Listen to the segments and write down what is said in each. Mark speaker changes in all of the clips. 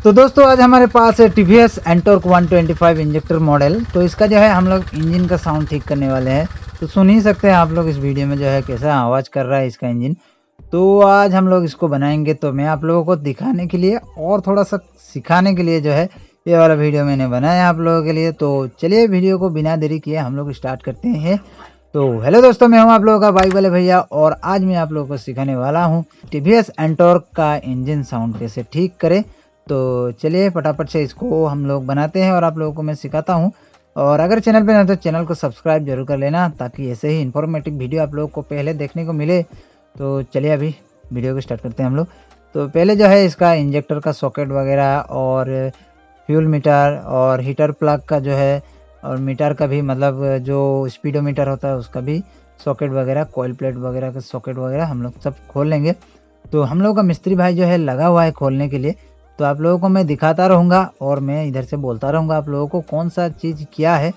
Speaker 1: तो दोस्तों आज हमारे पास है टीवीएस एंटॉर्क 125 इंजेक्टर मॉडल। तो इसका जो है हम लोग इंजन का साउंड ठीक करने वाले हैं। तो सुन ही सकते हैं आप लोग इस वीडियो में जो है कैसा आवाज़ कर रहा है इसका इंजन। तो आज हम लोग इसको बनाएंगे, तो मैं आप लोगों को दिखाने के लिए और थोड़ा सा सिखाने के लिए जो है ये वाला वीडियो मैंने बनाया आप लोगों के लिए। तो चलिए वीडियो को बिना देरी किए हम लोग स्टार्ट करते हैं। तो हेलो दोस्तों, मैं हूं आप लोगों का बाइक वाले भैया और आज मैं आप लोगों को सिखाने वाला हूं टीवीएस एंटॉर्क का इंजन साउंड कैसे ठीक करें। तो चलिए फटाफट से इसको हम लोग बनाते हैं और आप लोगों को मैं सिखाता हूं। और अगर चैनल पे ना तो चैनल को सब्सक्राइब जरूर कर लेना, ताकि ऐसे ही इन्फॉर्मेटिव वीडियो आप लोगों को पहले देखने को मिले। तो चलिए अभी वीडियो को स्टार्ट करते हैं हम लोग। तो पहले जो है इसका इंजेक्टर का सॉकेट वगैरह और फ्यूल मीटर और हीटर प्लग का जो है और मीटर का भी, मतलब जो स्पीडोमीटर होता है उसका भी सॉकेट वगैरह, कॉइल प्लेट वगैरह का सॉकेट वगैरह हम लोग सब खोल लेंगे। तो हम लोग का मिस्त्री भाई जो है लगा हुआ है खोलने के लिए। तो आप लोगों को मैं दिखाता रहूँगा और मैं इधर से बोलता रहूँगा आप लोगों को कौन सा चीज़ क्या है।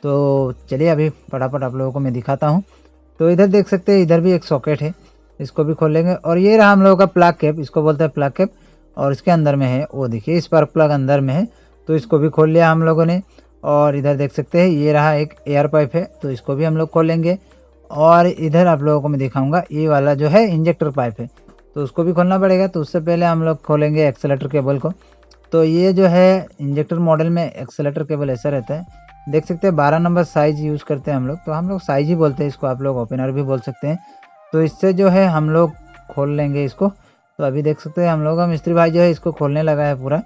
Speaker 1: तो चलिए अभी फटाफट आप लोगों को मैं दिखाता हूँ। तो इधर देख सकते हैं, इधर भी एक सॉकेट है, इसको भी खोल लेंगे। और ये रहा हम लोगों का प्लग कैप, इसको बोलते हैं प्लग कैप। और इसके अंदर में है वो देखिए स्पार्क प्लग अंदर में है, तो इसको भी खोल लिया हम लोगों ने। और इधर देख सकते हैं ये रहा एक एयर पाइप है, तो इसको भी हम लोग खोलेंगे। और इधर आप लोगों को मैं दिखाऊंगा ये वाला जो है इंजेक्टर पाइप है, तो उसको भी खोलना पड़ेगा। तो उससे पहले हम लोग खोलेंगे एक्सेलेटर केबल को। तो ये जो है इंजेक्टर मॉडल में एक्सेलेटर केबल ऐसा रहता है, देख सकते हैं 12 नंबर साइज यूज़ करते हैं हम लोग। तो हम लोग साइज ही बोलते हैं इसको, आप लोग ओपनर भी बोल सकते हैं। तो इससे जो है हम लोग खोल लेंगे इसको। तो अभी देख सकते हैं हम लोग का मिस्त्री भाई जो है इसको खोलने लगा है पूरा।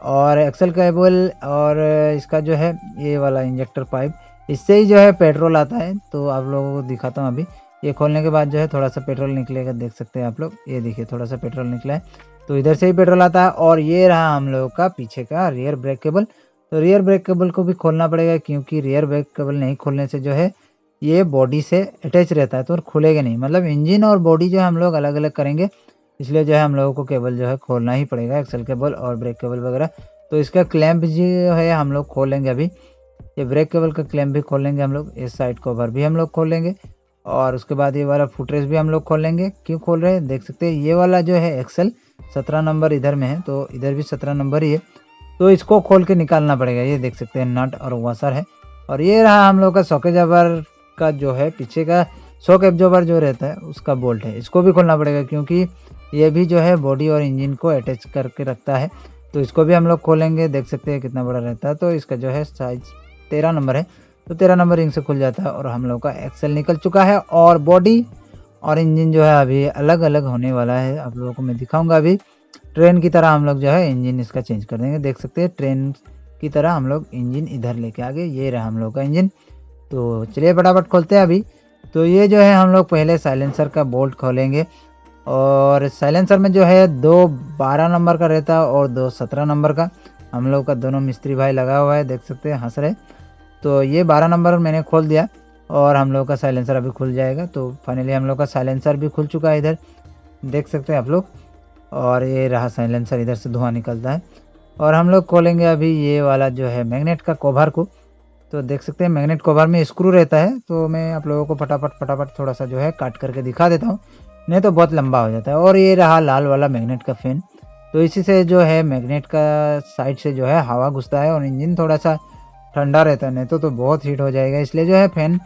Speaker 1: और एक्सेल केबल और इसका जो है ये वाला इंजेक्टर पाइप, इससे ही जो है पेट्रोल आता है। तो आप लोगों को दिखाता हूँ अभी। ये खोलने के बाद जो है थोड़ा सा पेट्रोल निकलेगा, देख सकते हैं आप लोग, ये देखिए थोड़ा सा पेट्रोल निकला है। तो इधर से ही पेट्रोल आता है। और ये रहा हम लोगों का पीछे का रियर ब्रेक केबल। तो रियर ब्रेक केबल को भी खोलना पड़ेगा, क्योंकि रियर ब्रेक केबल नहीं खोलने से जो है ये बॉडी से अटैच रहता है तो खुलेगा नहीं। मतलब इंजन और बॉडी जो है हम लोग अलग अलग करेंगे, इसलिए जो है हम लोगों को केबल जो है खोलना ही पड़ेगा, एक्सेल केबल और ब्रेक केबल वगैरह। तो इसका क्लैंप जो है हम लोग खोलेंगे अभी। ये ब्रेक केबल का क्लैंप भी खोलेंगे हम लोग, इस साइड कवर भी हम लोग खोलेंगे। और उसके बाद ये वाला फुटरेस्ट भी हम लोग खोल लेंगे। क्यों खोल रहे हैं देख सकते हैं, ये वाला जो है एक्सेल 17 नंबर इधर में है, तो इधर भी 17 नंबर ही है। तो इसको खोल के निकालना पड़ेगा। ये देख सकते हैं नट और वाशर है। और ये रहा हम लोग का सॉकेट जबर का जो है पीछे का शॉक एब्जॉर्बर जो रहता है उसका बोल्ट है, इसको भी खोलना पड़ेगा, क्योंकि ये भी जो है बॉडी और इंजन को अटैच करके रखता है। तो इसको भी हम लोग खोलेंगे, देख सकते हैं कितना बड़ा रहता है। तो इसका जो है साइज 13 नंबर है, तो 13 नंबर रिंग से खुल जाता है। और हम लोग का एक्सेल निकल चुका है और बॉडी और इंजन जो है अभी अलग अलग होने वाला है, आप लोगों को मैं दिखाऊंगा अभी। ट्रेन की तरह हम लोग जो है इंजन इसका चेंज कर देंगे, देख सकते हैं ट्रेन की तरह हम लोग इंजन इधर लेके आगे। ये रहा हम लोग का इंजन। तो चलिए फटाफट खोलते हैं अभी। तो ये जो है हम लोग पहले साइलेंसर का बोल्ट खोलेंगे। और साइलेंसर में जो है दो 12 नंबर का रहता है और दो 17 नंबर का। हम लोग का दोनों मिस्त्री भाई लगा हुआ है, देख सकते हैं हंस रहे। तो ये 12 नंबर मैंने खोल दिया और हम लोग का साइलेंसर अभी खुल जाएगा। तो फाइनली हम लोग का साइलेंसर भी खुल चुका है, इधर देख सकते हैं आप लोग। और ये रहा साइलेंसर, इधर से धुआं निकलता है। और हम लोग खोलेंगे अभी ये वाला जो है मैग्नेट का कवर को। तो देख सकते हैं मैग्नेट कवर में स्क्रू रहता है, तो मैं आप लोगों को फटाफट फटाफट थोड़ा सा जो है काट करके दिखा देता हूँ, नहीं तो बहुत लंबा हो जाता है। और ये रहा लाल वाला मैग्नेट का फैन। तो इसी से जो है मैग्नेट का साइड से जो है हवा घुसता है और इंजन थोड़ा सा ठंडा रहता है, नहीं तो बहुत हीट हो जाएगा, इसलिए जो है फैन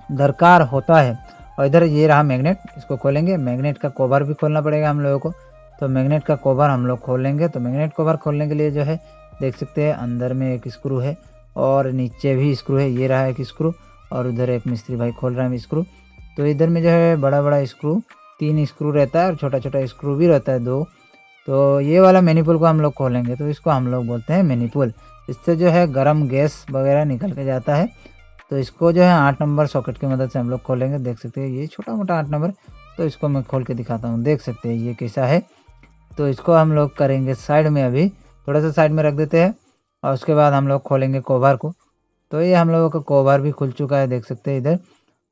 Speaker 1: दरकार होता है। और इधर ये रहा मैग्नेट, इसको खोलेंगे। मैग्नेट का कवर भी खोलना पड़ेगा हम लोगों को। तो मैग्नेट का कवर हम लोग खोल लेंगे। तो मैग्नेट कवर खोलने के लिए जो है देख सकते हैं अंदर में एक स्क्रू है और नीचे भी स्क्रू है, ये रहा एक स्क्रू। और उधर एक मिस्त्री भाई खोल रहा है स्क्रू। तो इधर में जो है बड़ा बड़ा स्क्रू 3 स्क्रू रहता है और छोटा छोटा स्क्रू भी रहता है 2। तो ये वाला मैनीपुल को हम लोग खोलेंगे, तो इसको हम लोग बोलते हैं मैनीपुल। इससे जो है गर्म गैस वगैरह निकल के जाता है। तो इसको जो है 8 नंबर सॉकेट की मदद से हम लोग खोलेंगे, देख सकते हैं ये छोटा मोटा 8 नंबर। तो इसको मैं खोल के दिखाता हूँ, देख सकते हैं ये कैसा है। तो इसको हम लोग करेंगे साइड में, अभी थोड़ा सा साइड में रख देते हैं। और उसके बाद हम लोग खोलेंगे कवर को। तो ये हम लोगों का कवर भी खुल चुका है, देख सकते हैं इधर।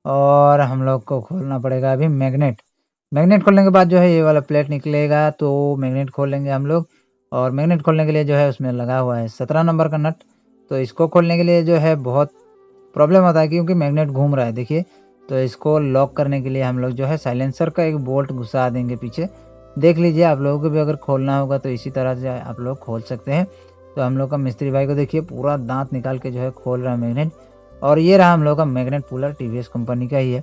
Speaker 1: और हम लोग को खोलना पड़ेगा अभी मैग्नेट। मैग्नेट खोलने के बाद जो है ये वाला प्लेट निकलेगा, तो मैग्नेट खोल लेंगे हम लोग। और मैग्नेट खोलने के लिए जो है उसमें लगा हुआ है 17 नंबर का नट। तो इसको खोलने के लिए जो है बहुत प्रॉब्लम होता है, क्योंकि मैग्नेट घूम रहा है देखिए। तो इसको लॉक करने के लिए हम लोग जो है साइलेंसर का एक बोल्ट घुसा देंगे पीछे। देख लीजिए, आप लोगों को भी अगर खोलना होगा तो इसी तरह से आप लोग खोल सकते हैं। तो हम लोग का मिस्त्री भाई को देखिए पूरा दाँत निकाल के जो है खोल रहा है मैग्नेट, और ये रहा हम लोग का मैग्नेट पुलर, टीवीएस कंपनी का ही है।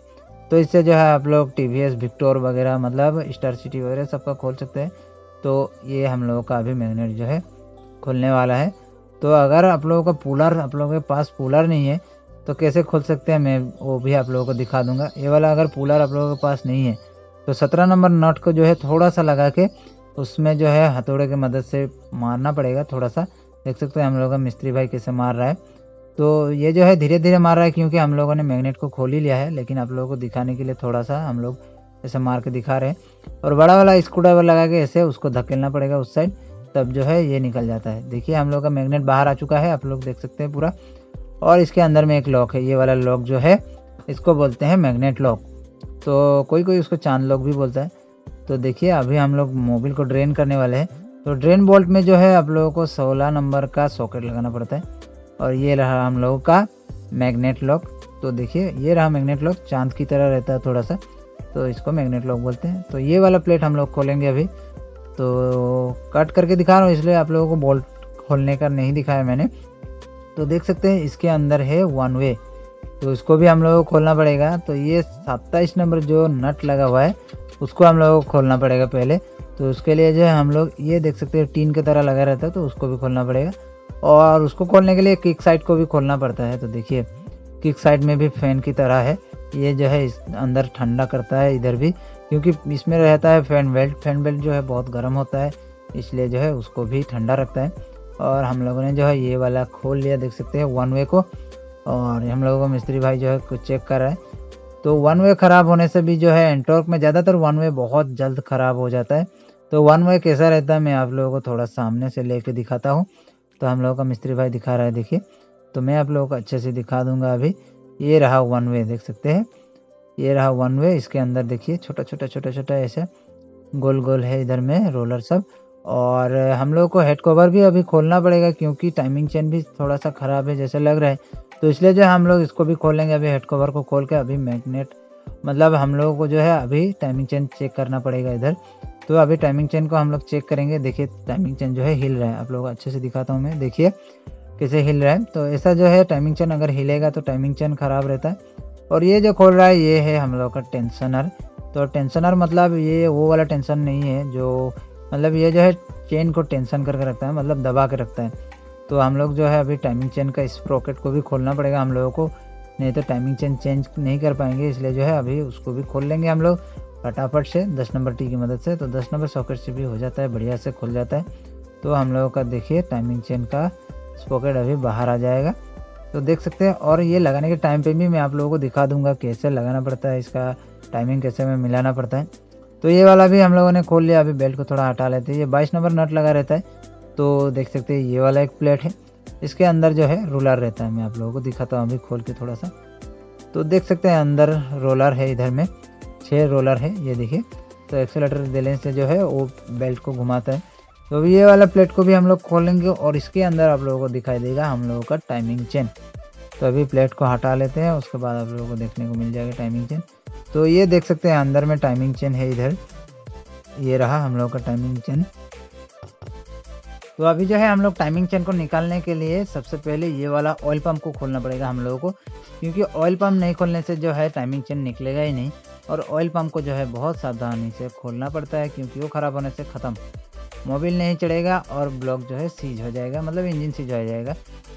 Speaker 1: तो इससे जो है आप लोग टीवीएस विक्टोर वगैरह मतलब स्टार सिटी वगैरह सबका खोल सकते हैं। तो ये हम लोगों का अभी मैग्नेट जो है खुलने वाला है। तो अगर आप लोगों का पुलर, आप लोगों के पास पुलर नहीं है तो कैसे खोल सकते हैं, मैं वो भी आप लोगों को दिखा दूंगा। ये वाला अगर पुलर आप लोगों के पास नहीं है तो 17 नंबर नट को जो है थोड़ा सा लगा के उसमें जो है हथौड़े की मदद से मारना पड़ेगा थोड़ा सा। देख सकते हैं हम लोग का मिस्त्री भाई कैसे मार रहा है। तो ये जो है धीरे धीरे मार रहा है क्योंकि हम लोगों ने मैग्नेट को खोल ही लिया है, लेकिन आप लोगों को दिखाने के लिए थोड़ा सा हम लोग ऐसे मार के दिखा रहे हैं। और बड़ा वाला स्क्रू ड्राइवर लगा के ऐसे उसको धकेलना पड़ेगा उस साइड, तब जो है ये निकल जाता है। देखिए हम लोग का मैग्नेट बाहर आ चुका है, आप लोग देख सकते हैं पूरा। और इसके अंदर में एक लॉक है, ये वाला लॉक जो है इसको बोलते हैं मैग्नेट लॉक। तो कोई कोई उसको चांद लॉक भी बोलता है। तो देखिए अभी हम लोग मोबिल को ड्रेन करने वाले हैं। तो ड्रेन बोल्ट में जो है आप लोगों को 16 नंबर का सॉकेट लगाना पड़ता है। और ये रहा हम लोगों का मैग्नेट लॉक। तो देखिए ये रहा मैग्नेट लॉक, चांद की तरह रहता है थोड़ा सा, तो इसको मैग्नेट लॉक बोलते हैं। तो ये वाला प्लेट हम लोग खोलेंगे अभी। तो कट करके दिखा रहा हूँ इसलिए आप लोगों को बोल्ट खोलने का नहीं दिखाया मैंने। तो देख सकते हैं इसके अंदर है वन वे, तो इसको भी हम लोगों को खोलना पड़ेगा। तो ये 27 नंबर जो नट लगा हुआ है उसको हम लोगों को खोलना पड़ेगा पहले। तो उसके लिए जो है हम लोग ये देख सकते हैं टीन की तरह लगा रहता है, तो उसको भी खोलना पड़ेगा। और उसको खोलने के लिए किक साइड को भी खोलना पड़ता है। तो देखिए किक साइड में भी फैन की तरह है, ये जो है इस अंदर ठंडा करता है इधर भी, क्योंकि इसमें रहता है फैन बेल्ट। फैन बेल्ट जो है बहुत गर्म होता है, इसलिए जो है उसको भी ठंडा रखता है। और हम लोगों ने जो है ये वाला खोल लिया, देख सकते हैं वन वे को। और हम लोगों को मिस्त्री भाई जो है कुछ चेक कर रहा है। तो वन वे ख़राब होने से भी जो है एंटॉर्क में ज़्यादातर वन वे बहुत जल्द ख़राब हो जाता है। तो वन वे कैसा रहता है मैं आप लोगों को थोड़ा सामने से लेके दिखाता हूँ। तो हम लोगों का मिस्त्री भाई दिखा रहा है, देखिए। तो मैं आप लोगों को अच्छे से दिखा दूंगा अभी। ये रहा वन वे, देख सकते हैं ये रहा वन वे। इसके अंदर देखिए छोटा छोटा छोटा छोटा ऐसे गोल गोल है इधर में रोलर सब। और हम लोग को हेड कवर भी अभी खोलना पड़ेगा क्योंकि टाइमिंग चेन भी थोड़ा सा ख़राब है जैसे लग रहा है। तो इसलिए जो है हम लोग इसको भी खोलेंगे अभी, हेड कवर को खोल के अभी मैग्नेट मतलब हम लोगों को जो है अभी टाइमिंग चेन चेक करना पड़ेगा इधर। तो अभी टाइमिंग चेन को हम लोग चेक करेंगे। देखिए टाइमिंग चेन जो है हिल रहा है, आप लोगों को अच्छे से दिखाता हूँ मैं, देखिए कैसे हिल रहा है। तो ऐसा जो है टाइमिंग चेन अगर हिलेगा तो टाइमिंग चेन ख़राब रहता है। और ये जो खोल रहा है ये है हम लोग का टेंशनर। तो टेंशनर मतलब ये वो वाला टेंशन नहीं है जो मतलब ये जो है चेन को टेंशन करके रखता है, मतलब दबा के रखता है। तो हम लोग जो है अभी टाइमिंग चेन का स्प्रोकेट को भी खोलना पड़ेगा हम लोगों को, नहीं तो टाइमिंग चेन चेंज नहीं कर पाएंगे। इसलिए जो है अभी उसको भी खोल लेंगे हम लोग फटाफट से 10 नंबर टी की मदद से। तो 10 नंबर सॉकेट से भी हो जाता है, बढ़िया से खुल जाता है। तो हम लोगों का देखिए टाइमिंग चेन का स्प्रोकेट अभी बाहर आ जाएगा, तो देख सकते हैं। और ये लगाने के टाइम पे भी मैं आप लोगों को दिखा दूंगा कैसे लगाना पड़ता है, इसका टाइमिंग कैसे में मिलाना पड़ता है। तो ये वाला भी हम लोगों ने खोल लिया। अभी बेल्ट को थोड़ा हटा लेते हैं, ये 22 नंबर नट लगा रहता है। तो देख सकते हैं ये वाला एक प्लेट है, इसके अंदर जो है रोलर रहता है। मैं आप लोगों को दिखाता हूँ अभी खोल के थोड़ा सा। तो देख सकते हैं अंदर रोलर है, इधर में 6 रोलर है, ये देखिए। तो एक्सेलेटर देने से जो है वो बेल्ट को घुमाता है। तो ये वाला प्लेट को भी हम लोग खोलेंगे और इसके अंदर आप लोगों को दिखाई देगा हम लोगों का टाइमिंग चेन। तो अभी प्लेट को हटा लेते हैं, उसके बाद आप लोगों को देखने को मिल जाएगा टाइमिंग चेन। तो ये देख सकते हैं अंदर में टाइमिंग चेन है इधर, ये रहा हम लोग का टाइमिंग चेन। तो अभी जो है हम लोग टाइमिंग चेन को निकालने के लिए सबसे पहले ये वाला ऑयल पंप को खोलना पड़ेगा हम लोगों को, क्योंकि ऑयल पंप नहीं खोलने से जो है टाइमिंग चेन निकलेगा ही नहीं। और ऑयल पंप को जो है बहुत सावधानी से खोलना पड़ता है क्योंकि वो ख़राब होने से ख़त्म, मोबिल नहीं चढ़ेगा और ब्लॉक जो है सीज हो जाएगा, मतलब इंजन सीज हो जाएगा।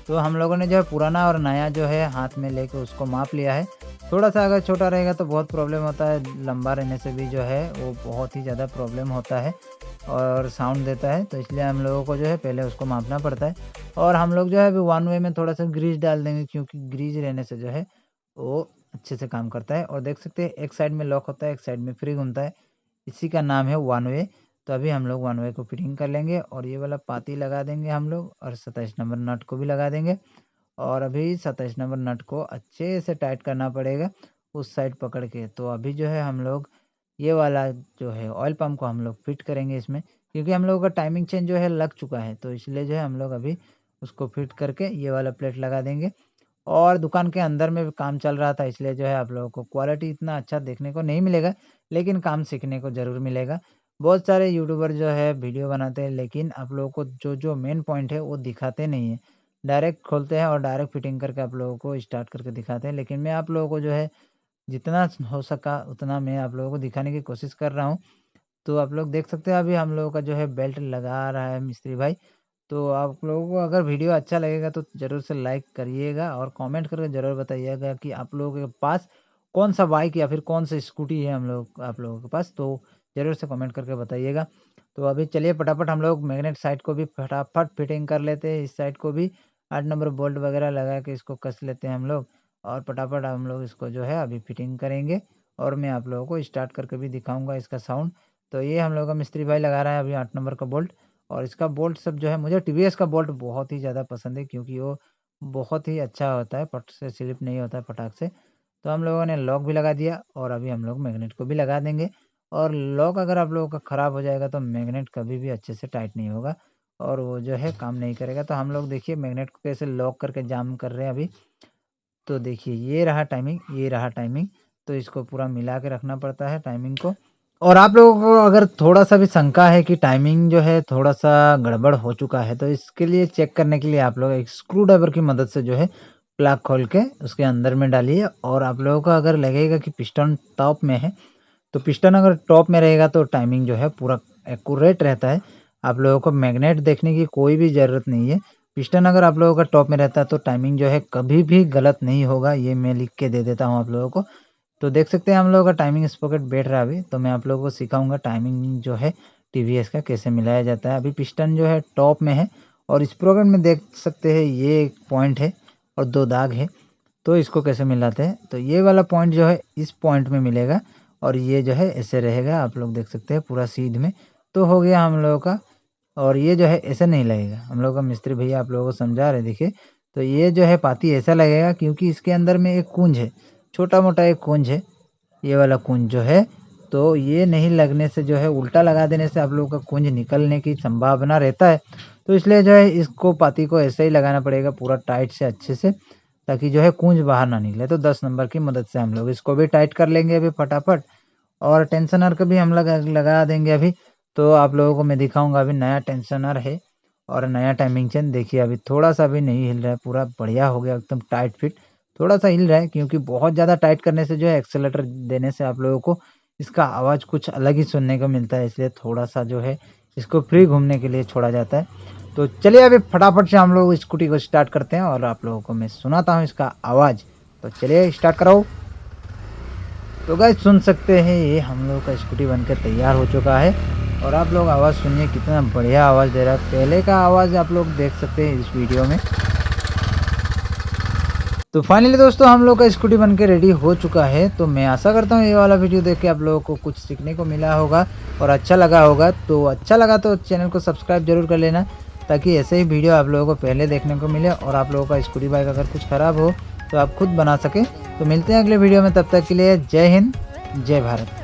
Speaker 1: तो हम लोगों ने जो है पुराना और नया जो है हाथ में लेके उसको माप लिया है। थोड़ा सा अगर छोटा रहेगा तो बहुत प्रॉब्लम होता है, लंबा रहने से भी जो है वो बहुत ही ज़्यादा प्रॉब्लम होता है और साउंड देता है। तो इसलिए हम लोगों को जो है पहले उसको मापना पड़ता है। और हम लोग जो है अभी वन वे में थोड़ा सा ग्रीस डाल देंगे क्योंकि ग्रीस रहने से जो है वो अच्छे से काम करता है। और देख सकते हैं एक साइड में लॉक होता है, एक साइड में फ्री घूमता है, इसी का नाम है वन वे। तो अभी हम लोग वन वे को फिटिंग कर लेंगे और ये वाला पाती लगा देंगे हम लोग, और 27 नंबर नट को भी लगा देंगे। और अभी 27 नंबर नट को अच्छे से टाइट करना पड़ेगा उस साइड पकड़ के। तो अभी जो है हम लोग ये वाला जो है ऑयल पंप को हम लोग फिट करेंगे इसमें, क्योंकि हम लोगों का टाइमिंग चेन जो है लग चुका है। तो इसलिए जो है हम लोग अभी उसको फिट करके ये वाला प्लेट लगा देंगे। और दुकान के अंदर में भी काम चल रहा था, इसलिए जो है आप लोगों को क्वालिटी इतना अच्छा देखने को नहीं मिलेगा, लेकिन काम सीखने को ज़रूर मिलेगा। बहुत सारे यूट्यूबर जो है वीडियो बनाते हैं, लेकिन आप लोगों को जो मेन पॉइंट है वो दिखाते नहीं है। डायरेक्ट खोलते हैं और डायरेक्ट फिटिंग करके आप लोगों को स्टार्ट करके दिखाते हैं। लेकिन मैं आप लोगों को जो है जितना हो सका उतना मैं आप लोगों को दिखाने की कोशिश कर रहा हूँ। तो आप लोग देख सकते हैं अभी हम लोगों का जो है बेल्ट लगा रहा है मिस्त्री भाई। तो आप लोगों को अगर वीडियो अच्छा लगेगा तो ज़रूर से लाइक करिएगा और कमेंट करके ज़रूर बताइएगा कि आप लोगों के पास कौन-सा बाइक या फिर कौन-सा स्कूटी है आप लोगों के पास, तो ज़रूर से कमेंट करके बताइएगा। तो अभी चलिए फटाफट हम लोग मैग्नेट साइड को भी फटाफट फिटिंग कर लेते हैं, इस साइड को भी 8 नंबर बोल्ट वगैरह लगा के इसको कस लेते हैं हम लोग और फटाफट हम लोग इसको जो है अभी फिटिंग करेंगे और मैं आप लोगों को स्टार्ट करके भी दिखाऊँगा इसका साउंड। तो ये हम लोग का मिस्त्री भाई लगा रहा है अभी 8 नंबर का बोल्ट और इसका बोल्ट सब जो है मुझे टीवीएस का बोल्ट बहुत ही ज़्यादा पसंद है क्योंकि वो बहुत ही अच्छा होता है, पट से स्लिप नहीं होता है फटाक से। तो हम लोगों ने लॉक भी लगा दिया और अभी हम लोग मैग्नेट को भी लगा देंगे और लॉक अगर आप लोगों का ख़राब हो जाएगा तो मैग्नेट कभी भी अच्छे से टाइट नहीं होगा और वो जो है काम नहीं करेगा। तो हम लोग देखिए मैग्नेट को कैसे लॉक करके जाम कर रहे हैं अभी। तो देखिए ये रहा टाइमिंग, ये रहा टाइमिंग। तो इसको पूरा मिला के रखना पड़ता है टाइमिंग को। और आप लोगों को अगर थोड़ा-सा भी शंका है कि टाइमिंग जो है थोड़ा-सा गड़बड़ हो चुका है, तो इसके लिए चेक करने के लिए आप लोग एक स्क्रू ड्राइवर की मदद से जो है प्लग खोल के उसके अंदर में डालिए और आप लोगों को अगर लगेगा कि पिस्टन टॉप में है, तो पिस्टन अगर टॉप में रहेगा तो टाइमिंग जो है पूरा एक्यूरेट रहता है। आप लोगों को मैग्नेट देखने की कोई भी ज़रूरत नहीं है। पिस्टन अगर आप लोगों का टॉप में रहता है तो टाइमिंग जो है कभी भी गलत नहीं होगा, ये मैं लिख के दे देता हूँ आप लोगों को। तो देख सकते हैं हम लोगों का टाइमिंग स्पॉकेट बैठ रहा है अभी, तो मैं आप लोगों को सिखाऊँगा टाइमिंग जो है टीवीएस का कैसे मिलाया जाता है। अभी पिस्टन जो है टॉप में है और स्प्रॉकेट में देख सकते हैं ये एक पॉइंट है और 2 दाग है। तो इसको कैसे मिलाते हैं, तो ये वाला पॉइंट जो है इस पॉइंट में मिलेगा और ये जो है ऐसे रहेगा, आप लोग देख सकते हैं पूरा सीध में। तो हो गया हम लोगों का और ये जो है ऐसे नहीं लगेगा, हम लोग का मिस्त्री भैया आप लोगों को समझा रहे देखिए। तो ये जो है पाती ऐसा लगेगा क्योंकि इसके अंदर में एक कुंज है, छोटा-मोटा एक कुंज है, ये वाला कुंज जो है। तो ये नहीं लगने से जो है उल्टा लगा देने से आप लोगों का कुंज निकलने की संभावना रहता है। तो इसलिए जो है इसको पाती को ऐसे ही लगाना पड़ेगा पूरा टाइट से अच्छे से, ताकि जो है कूंज बाहर ना निकले। तो 10 नंबर की मदद से हम लोग इसको भी टाइट कर लेंगे अभी फटाफट और टेंशनर का भी हम लगा देंगे अभी। तो आप लोगों को मैं दिखाऊँगा अभी नया टेंशनर है और नया टाइमिंग चेन देखिए अभी थोड़ा-सा भी नहीं हिल रहा है, पूरा बढ़िया हो गया एकदम टाइट फिट। थोड़ा-सा हिल रहा है क्योंकि बहुत ज़्यादा टाइट करने से जो है एक्सेलेरेटर देने से आप लोगों को इसका आवाज़ कुछ अलग ही सुनने को मिलता है, इसलिए थोड़ा-सा जो है इसको फ्री घूमने के लिए छोड़ा जाता है। तो चलिए अभी फटाफट से हम लोग स्कूटी को स्टार्ट करते हैं और आप लोगों को मैं सुनाता हूँ इसका आवाज़। तो चलिए स्टार्ट कराओ। तो गाइस सुन सकते हैं ये हम लोग का स्कूटी बनकर तैयार हो चुका है और आप लोग आवाज़ सुनिए कितना बढ़िया आवाज़ दे रहा है। पहले का आवाज़ आप लोग देख सकते हैं इस वीडियो में। तो फाइनली दोस्तों हम लोग का स्कूटी बनके रेडी हो चुका है। तो मैं आशा करता हूँ ये वाला वीडियो देख के आप लोगों को कुछ सीखने को मिला होगा और अच्छा लगा होगा। तो अच्छा लगा तो चैनल को सब्सक्राइब जरूर कर लेना ताकि ऐसे ही वीडियो आप लोगों को पहले देखने को मिले और आप लोगों का स्कूटी बाइक अगर कुछ ख़राब हो तो आप खुद बना सकें। तो मिलते हैं अगले वीडियो में, तब तक के लिए जय हिंद, जय भारत।